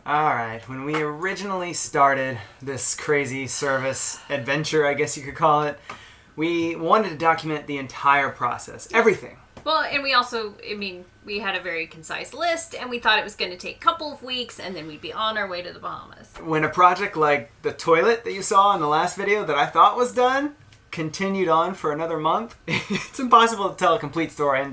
Alright, when we originally started this crazy service adventure, I guess you could call it, we wanted to document the entire process, everything. Well, and we also, we had a very concise list, and we thought it was going to take a couple of weeks, and then we'd be on our way to the Bahamas. When a project like the toilet that you saw in the last video that I thought was done continued on for another month, it's impossible to tell a complete story and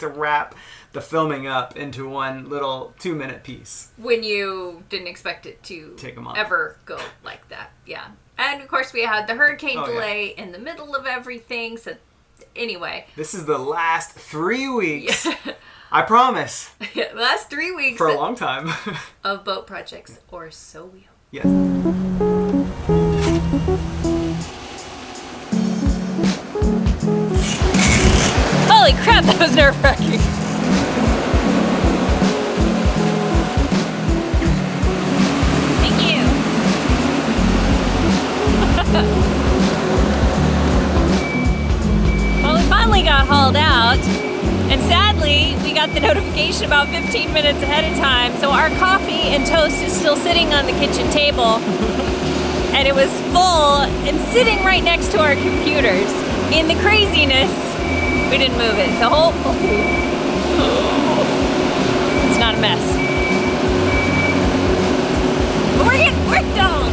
to wrap the filming up into one little 2-minute piece. When you didn't expect it to take a month. Ever go like that, yeah. And of course we had the hurricane delay in the middle of everything, so anyway. This is the last 3 weeks. Yeah. I promise. The last 3 weeks. For a long time. Of boat projects, or so we hope. Yes. Holy crap, that was nerve-wracking. Well, we finally got hauled out, and sadly, we got the notification about 15 minutes ahead of time, so our coffee and toast is still sitting on the kitchen table, and it was full and sitting right next to our computers. In the craziness, we didn't move it, so hopefully it's not a mess. But we're getting work done!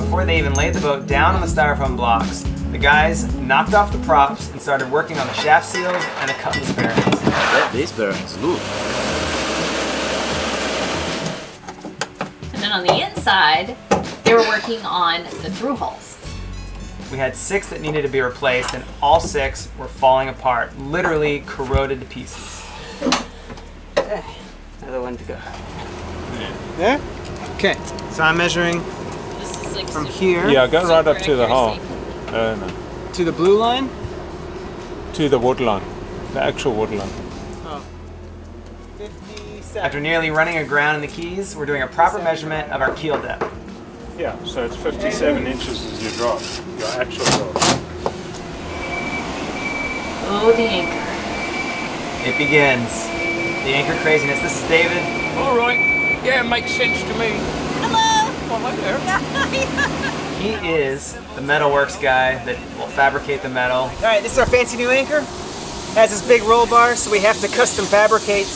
Before they even laid the boat down on the styrofoam blocks, the guys knocked off the props and started working on the shaft seals and the cutlass bearings. These bearings, look. And then on the inside, they were working on the through hulls. We had 6 that needed to be replaced, and all 6 were falling apart, literally corroded to pieces. Okay, another one to go. There? Okay, so I'm measuring from here. Yeah, go right up to the hull. No. To the blue line? To the wood line. The actual wood line. Oh. 57. After nearly running aground in the Keys, we're doing a proper measurement of our keel depth. Yeah, so it's 57 inches is your drop, your actual drop. Oh, the anchor. It begins. The anchor craziness. This is David. All right. Yeah, it makes sense to me. Hello. Oh, hi there. He is the metalworks guy that will fabricate the metal. All right, this is our fancy new anchor. It has this big roll bar, so we have to custom fabricate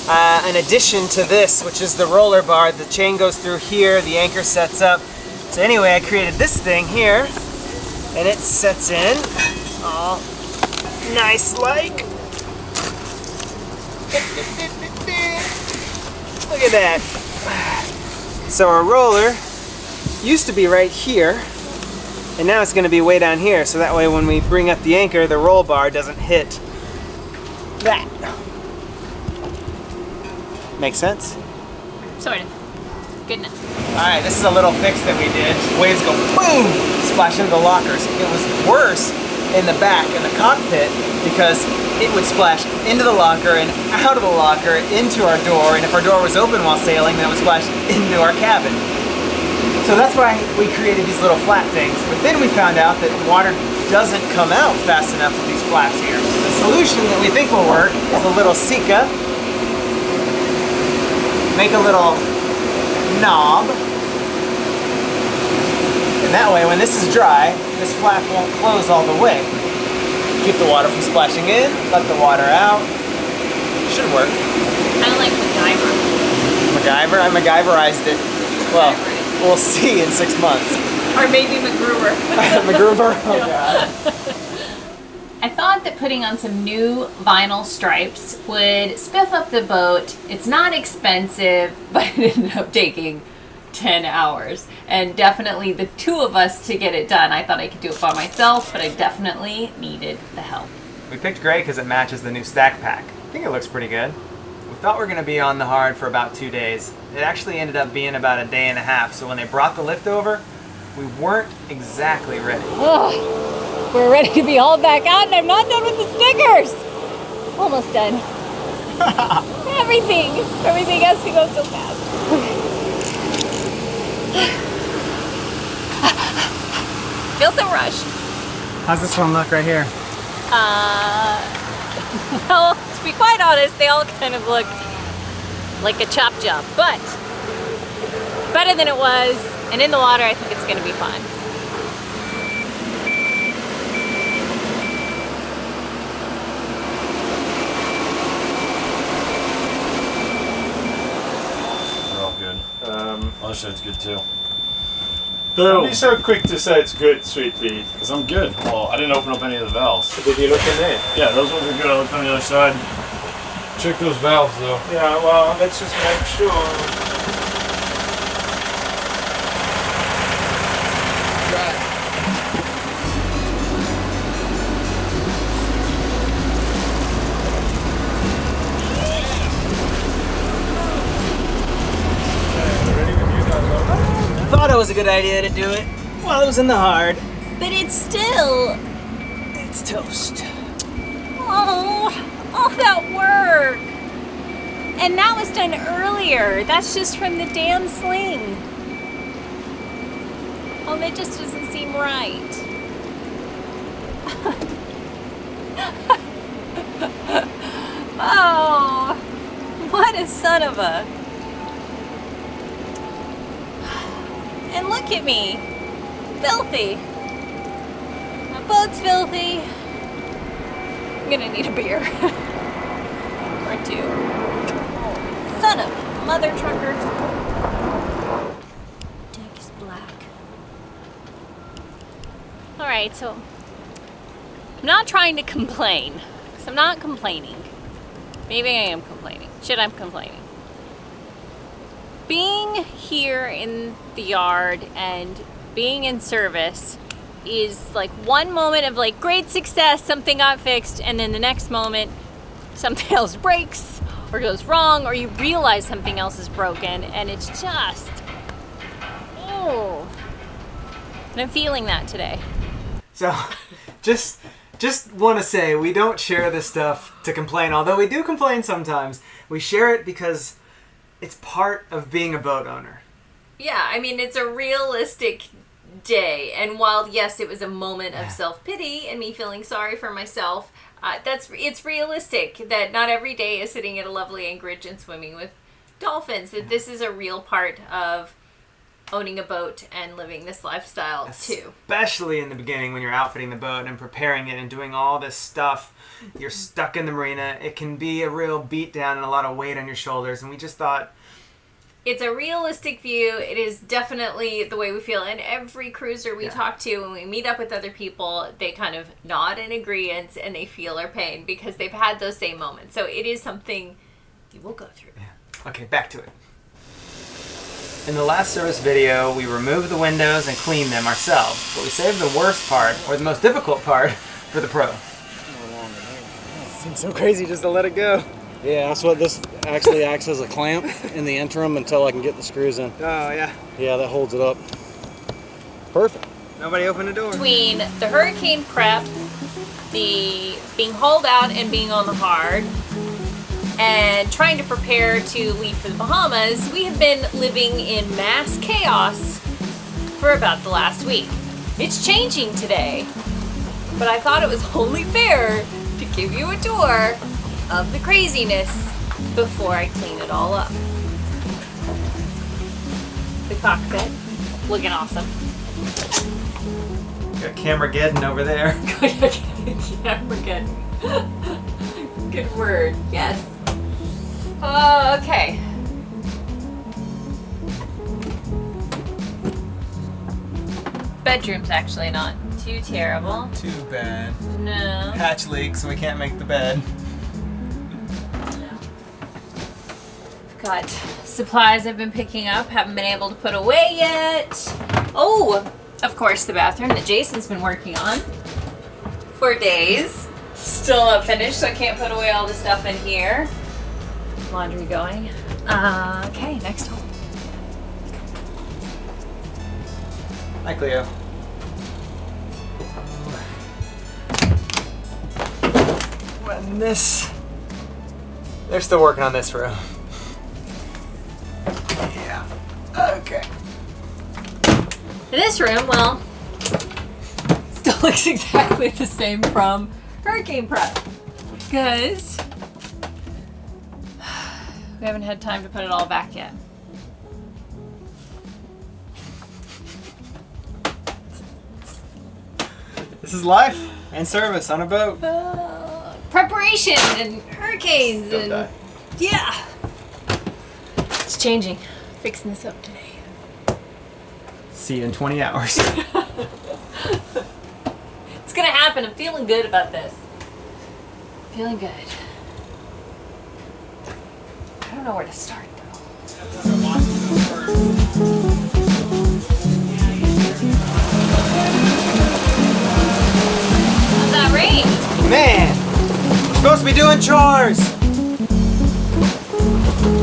an addition to this, which is the roller bar. The chain goes through here, the anchor sets up. So anyway, I created this thing here, and it sets in all nice like. Look at that. So our roller used to be right here, and now it's going to be way down here, so that way when we bring up the anchor, the roll bar doesn't hit that. Make sense? Sort of. Good enough. Alright, this is a little fix that we did. Waves go boom! Splash into the lockers. It was worse in the back, in the cockpit, because it would splash into the locker and out of the locker into our door, and if our door was open while sailing, then it would splash into our cabin. So that's why we created these little flat things. But then we found out that water doesn't come out fast enough with these flaps here. The solution that we think will work is a little Sika. Make a little knob. And that way, when this is dry, this flap won't close all the way. Keep the water from splashing in, let the water out. Should work. Kind of like MacGyver. MacGyver? I MacGyverized it. Well, we'll see in 6 months. Or maybe MacGruber. MacGruber? Oh god. I thought that putting on some new vinyl stripes would spiff up the boat. It's not expensive, but it ended up taking 10 hours. And definitely the 2 of us to get it done. I thought I could do it by myself, but I definitely needed the help. We picked gray because it matches the new stack pack. I think it looks pretty good. We thought we were going to be on the hard for about 2 days. It actually ended up being about a day and a half, so when they brought the lift over, we weren't exactly ready. Oh, we're ready to be hauled back out, and I'm not done with the stickers. Almost done. Everything has to go so fast. Feels so rushed. How's this one look right here? Well, to be quite honest, they all kind of look like a chop job, but better than it was, and in the water I think it's gonna be fun. They're all good. Other side's good too. Don't be so quick to say it's good, Sweet Pea. Because I'm good. Well, I didn't open up any of the valves. Did you look in there? Yeah, those ones are good. I looked on the other side. Check those valves though. Yeah, well, let's just make sure. Thought it was a good idea to do it while it was in the hard. But it's toast. Oh, that work. And that was done earlier. That's just from the damn sling. Oh, that just doesn't seem right. Oh, what a son of a... And look at me, filthy. My boat's filthy. I'm gonna need a beer. Or two. Son of a mother trucker. Deck is black. Alright, so I'm not trying to complain. Because I'm not complaining. Maybe I am complaining. Shit, I'm complaining. Being here in the yard and being in service is like one moment of like great success, something got fixed, and then the next moment something else breaks or goes wrong, or you realize something else is broken, and it's just, oh. And I'm feeling that today. So, just want to say, we don't share this stuff to complain, although we do complain sometimes. We share it because it's part of being a boat owner. Yeah, I mean, it's a realistic day. And while, yes, it was a moment of self-pity and me feeling sorry for myself, it's realistic that not every day is sitting at a lovely anchorage and swimming with dolphins. That this is a real part of owning a boat and living this lifestyle, too. Especially in the beginning when you're outfitting the boat and preparing it and doing all this stuff. You're stuck in the marina. It can be a real beatdown and a lot of weight on your shoulders. And we just thought... It's a realistic view. It is definitely the way we feel. And every cruiser we talk to, when we meet up with other people, they kind of nod in agreement and they feel our pain because they've had those same moments. So it is something you will go through. Yeah. Okay, back to it. In the last service video, we removed the windows and cleaned them ourselves, but we saved the worst part, or the most difficult part, for the pro. Seems so crazy just to let it go. Yeah, that's what this actually acts as a clamp in the interim until I can get the screws in. Oh, yeah. Yeah, that holds it up. Perfect. Nobody opened the door. Between the hurricane prep, the being hauled out and being on the hard, and trying to prepare to leave for the Bahamas, we have been living in mass chaos for about the last week. It's changing today, but I thought it was only fair to give you a tour of the craziness before I clean it all up. The cockpit, looking awesome. Got Camerageddon over there. Camerageddon. Good word, yes. Okay. Bedroom's actually not too terrible. Too bad. No. Hatch leak, so we can't make the bed. Got supplies I've been picking up, haven't been able to put away yet. Oh, of course, the bathroom that Jason's been working on for days. Still not finished, so I can't put away all the stuff in here. Laundry going. Okay, next home. Hi, Cleo. And this... They're still working on this room. Yeah. Okay. This room, well, still looks exactly the same from hurricane prep. Because We haven't had time to put it all back yet. This is life and service on a boat. Preparation and hurricanes Don't and die. yeah. It's changing. Fixing this up today. See you in 20 hours. It's gonna happen. I'm feeling good about this. Feeling good. I don't know where to start though. How's that rain? Man, we're supposed to be doing chores.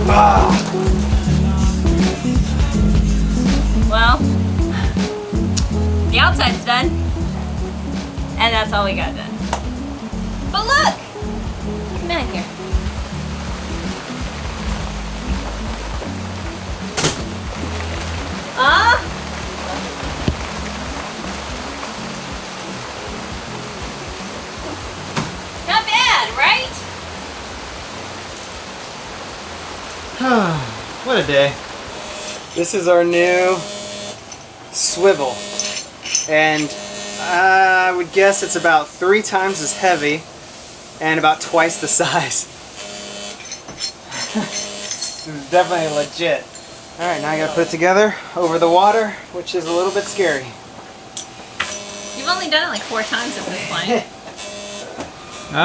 Ah. Well, the outside's done. And that's all we got done. But look! Come out here. Not bad, right? What a day. This is our new swivel. And I would guess it's about 3 times as heavy and about twice the size. This is definitely legit. Alright, now I gotta put it together over the water, which is a little bit scary. You've only done it like 4 times at this point.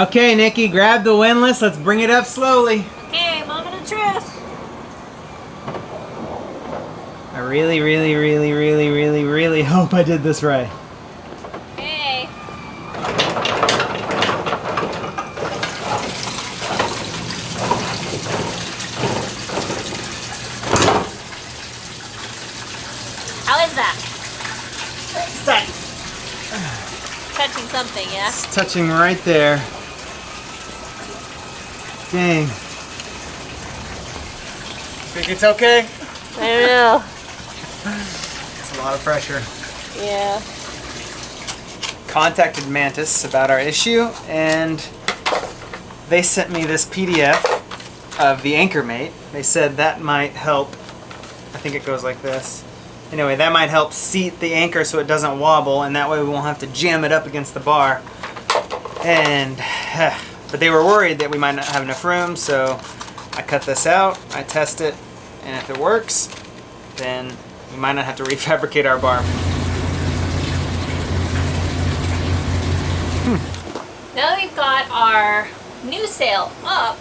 Okay, Nikki, grab the windlass. Let's bring it up slowly. Okay, moment of truth. I really, really, really, really, really, really hope I did this right. Okay. How is that? It's tight. Touching something, yeah? It's touching right there. Dang. Think it's okay? I don't know. It's a lot of pressure. Yeah. Contacted Mantis about our issue, and they sent me this PDF of the anchor mate. They said that might help. I think it goes like this. Anyway, that might help seat the anchor so it doesn't wobble, and that way we won't have to jam it up against the bar. And but they were worried that we might not have enough room, so I cut this out, I test it, and if it works, then we might not have to refabricate our bar. Now that we've got our new sail up,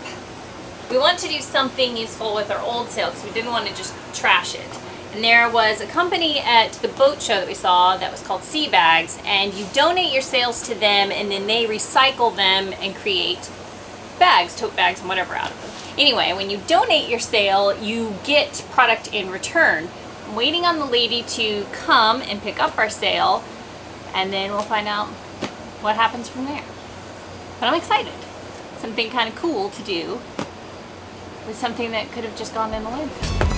we want to do something useful with our old sail because we didn't want to just trash it. And there was a company at the boat show that we saw that was called Sea Bags, and you donate your sails to them and then they recycle them and create bags, tote bags and whatever out of them. Anyway, when you donate your sail, you get product in return. I'm waiting on the lady to come and pick up our sail, and then we'll find out what happens from there. But I'm excited. Something kind of cool to do with something that could have just gone in the landfill.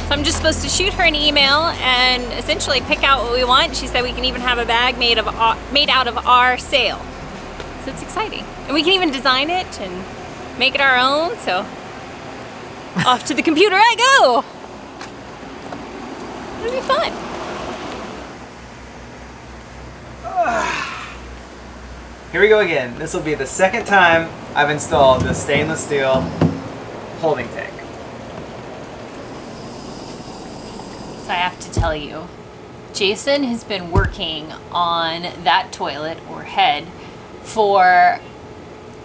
So I'm just supposed to shoot her an email and essentially pick out what we want. She said we can even have a bag made out of our sail. So it's exciting. And we can even design it and make it our own, so off to the computer I go. It'll be fun. Here we go again. This will be the second time I've installed this stainless steel holding tank. So I have to tell you, Jason has been working on that toilet or head for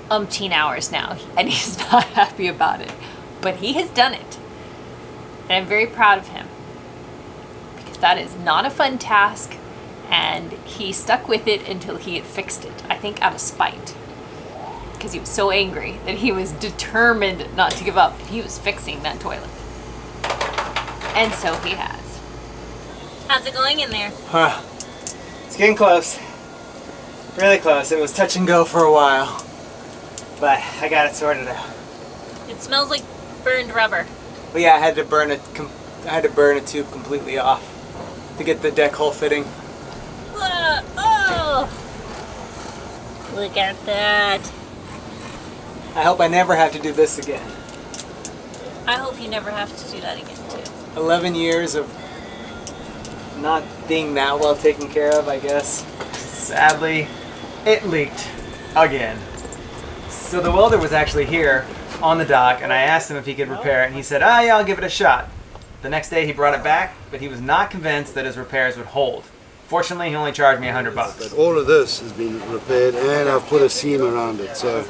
umpteen hours now, and he's not happy about it. But he has done it. And I'm very proud of him. Because that is not a fun task, and he stuck with it until he had fixed it. I think out of spite. Because he was so angry that he was determined not to give up. He was fixing that toilet. And so he has. How's it going in there? It's getting close. Really close. It was touch and go for a while. But I got it sorted out. It smells like burned rubber. But yeah, I had to burn a tube completely off. to get the deck hull fitting. Oh! Look at that. I hope I never have to do this again. I hope you never have to do that again too. 11 years of not being that well taken care of, I guess. Sadly, it leaked again. So the welder was actually here on the dock, and I asked him if he could repair it, and he said, "Ah, yeah, I'll give it a shot." The next day he brought it back, but he was not convinced that his repairs would hold. Fortunately, he only charged me $100. But all of this has been repaired, and I've put a seam around it, so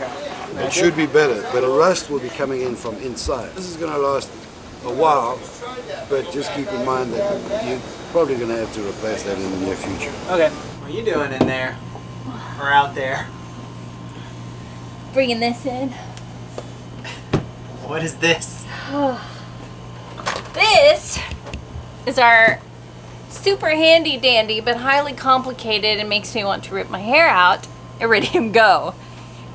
it should be better. But a rust will be coming in from inside. This is going to last a while, but just keep in mind that you're probably going to have to replace that in the near future. Okay. What are you doing in there? Or out there? Bringing this in. What is this? This is our super handy dandy but highly complicated and makes me want to rip my hair out Iridium Go.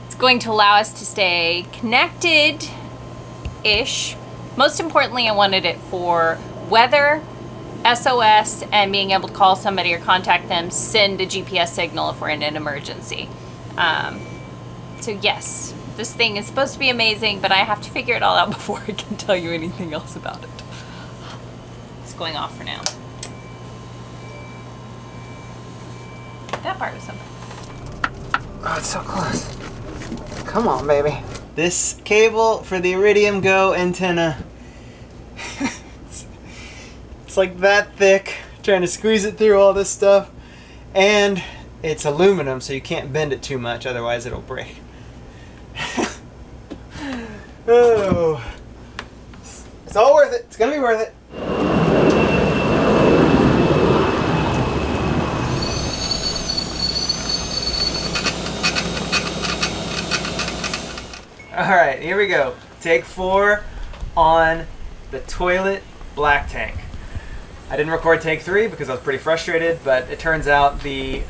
It's going to allow us to stay connected-ish. Most importantly, I wanted it for weather, SOS, and being able to call somebody or contact them, send a GPS signal if we're in an emergency. So yes, this thing is supposed to be amazing, but I have to figure it all out before I can tell you anything else about it. It's going off for now. That part was something. Oh, it's so close. Come on, baby. This cable for the Iridium Go antenna. It's like that thick, trying to squeeze it through all this stuff. And it's aluminum, so you can't bend it too much, otherwise it'll break. Oh. It's all worth it. It's gonna be worth it. Alright, here we go. Take 4 on the toilet black tank. I didn't record take 3 because I was pretty frustrated, but it turns out the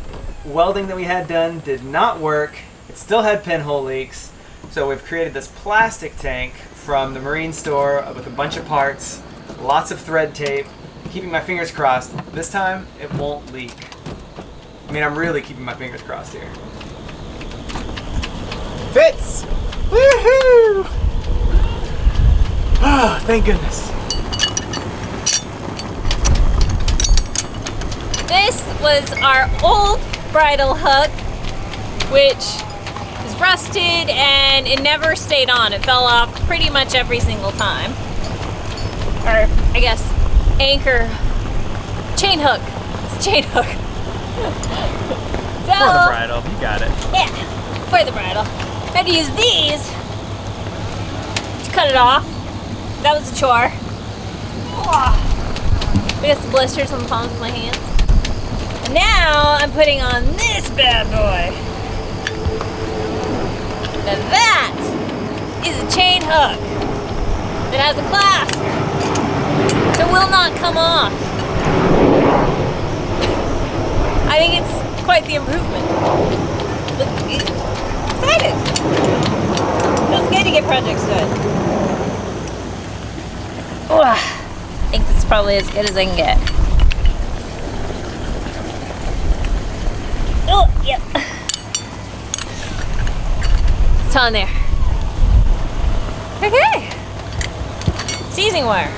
welding that we had done did not work. It still had pinhole leaks. So we've created this plastic tank from the marine store with a bunch of parts, lots of thread tape, keeping my fingers crossed. This time, it won't leak. I mean, I'm really keeping my fingers crossed here. Fits! Woohoo! Oh, thank goodness. This was our old bridle hook, which is rusted and it never stayed on. It fell off pretty much every single time. Or, I guess, anchor, chain hook. It's a chain hook. So, For the bridle, you got it. yeah, for the bridle. I had to use these to cut it off. That was a chore. Oh. I got some blisters on the palms of my hands. And now I'm putting on this bad boy. Now that is a chain hook that has a clasp, so it will not come off. I think it's quite the improvement. Look, excited. Feels good to get projects done. Oh, I think that's probably as good as I can get. Oh, yep. It's on there. Okay. Seizing wire.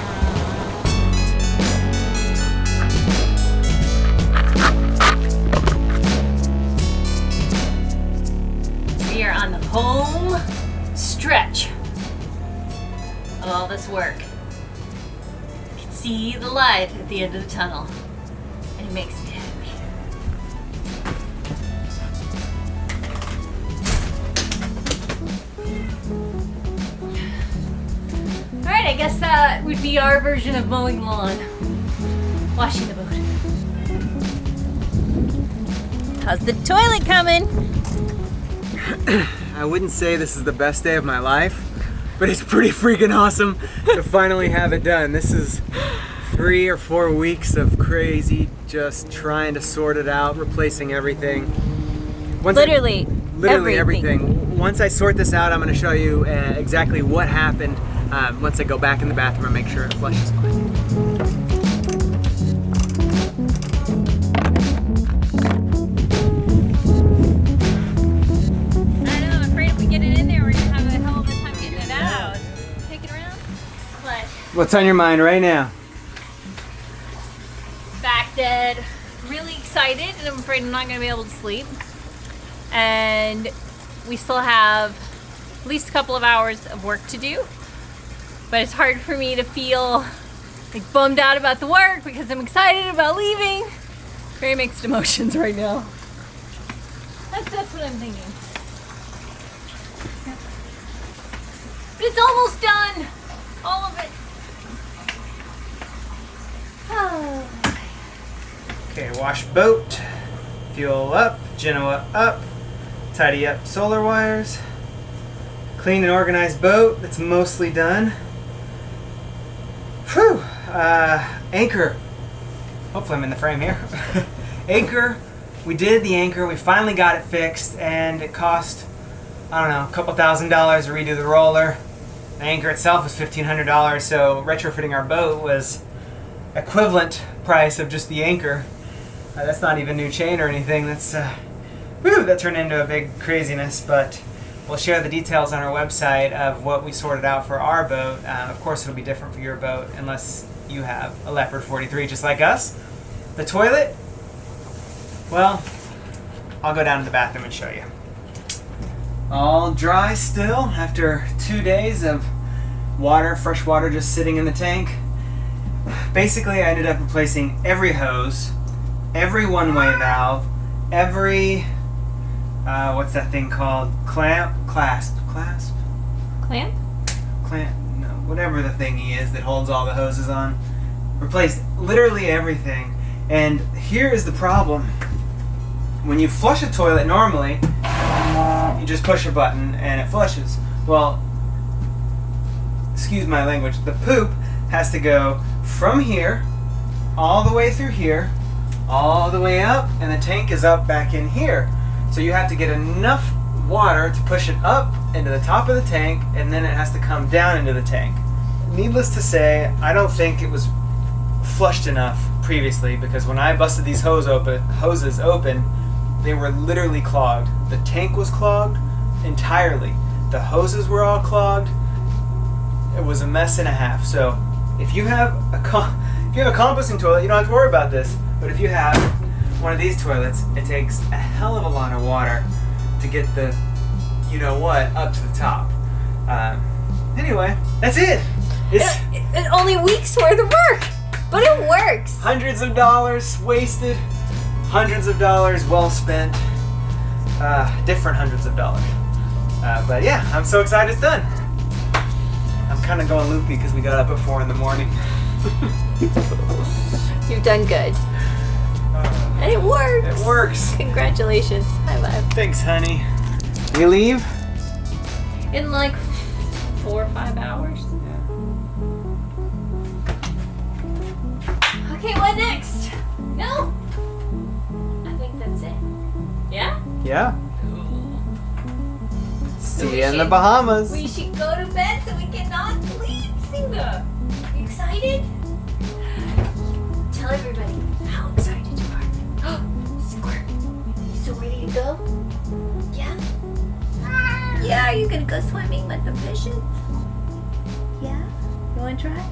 We are on the home stretch of all this work. You can see the light at the end of the tunnel, and it makes me happy. Alright, I guess that would be our version of mowing lawn. Washing the boat. How's the toilet coming? I wouldn't say this is the best day of my life, but it's pretty freaking awesome to finally have it done. This is 3 or 4 weeks of crazy, just trying to sort it out, replacing everything. Literally everything. Once I sort this out, I'm going to show you exactly what happened once I go back in the bathroom and make sure it flushes fine. What's on your mind right now? Back dead. Really excited, and I'm afraid I'm not going to be able to sleep. And we still have at least a couple of hours of work to do. But it's hard for me to feel like bummed out about the work because I'm excited about leaving. Very mixed emotions right now. That's what I'm thinking. But it's almost done. All of it. Oh. Okay, wash boat, fuel up, Genoa up, tidy up solar wires, clean and organize boat. That's mostly done. Whew. Anchor. Hopefully I'm in the frame here. Anchor. We did the anchor. We finally got it fixed, and it cost, I don't know, a couple $1,000 to redo the roller. The anchor itself was $1,500, so retrofitting our boat was equivalent price of just the anchor. That's not even new chain or anything. That's that turned into a big craziness, but we'll share the details on our website of what we sorted out for our boat. Of course, it'll be different for your boat unless you have a Leopard 43 just like us. The toilet, well, I'll go down to the bathroom and show you. All dry still after 2 days of water, fresh water just sitting in the tank. Basically, I ended up replacing every hose, every one-way valve, every, what's that thing called? Clamp? Clasp? Clamp? Clamp? No, whatever the thingy is that holds all the hoses on. Replaced literally everything. And here is the problem. When you flush a toilet normally, you just push a button and it flushes. Well, excuse my language, the poop has to go from here, all the way through here, all the way up, and the tank is up back in here. So you have to get enough water to push it up into the top of the tank, and then it has to come down into the tank. Needless to say, I don't think it was flushed enough previously, because when I busted these hoses open, they were literally clogged. The tank was clogged entirely. The hoses were all clogged. It was a mess and a half. So if you have a composting toilet, you don't have to worry about this. But if you have one of these toilets, it takes a hell of a lot of water to get the you-know-what up to the top. Anyway, that's it. It's only weeks worth of work, but it works. Hundreds of dollars wasted, hundreds of dollars well spent, different hundreds of dollars. But yeah, I'm so excited it's done. I'm kind of going loopy because we got up at 4 in the morning. You've done good. And it works. It works. Congratulations. High five. Thanks, honey. We leave? In like 4 or 5 hours. Okay, what next? No? I think that's it. Yeah? Yeah. So See you in the Bahamas. We should go to bed so we cannot sleep, Singa. You excited? Tell everybody how excited you are. Squirt. You so ready to go? Yeah? Yeah, are you gonna go swimming with the fishes? Yeah? You wanna try?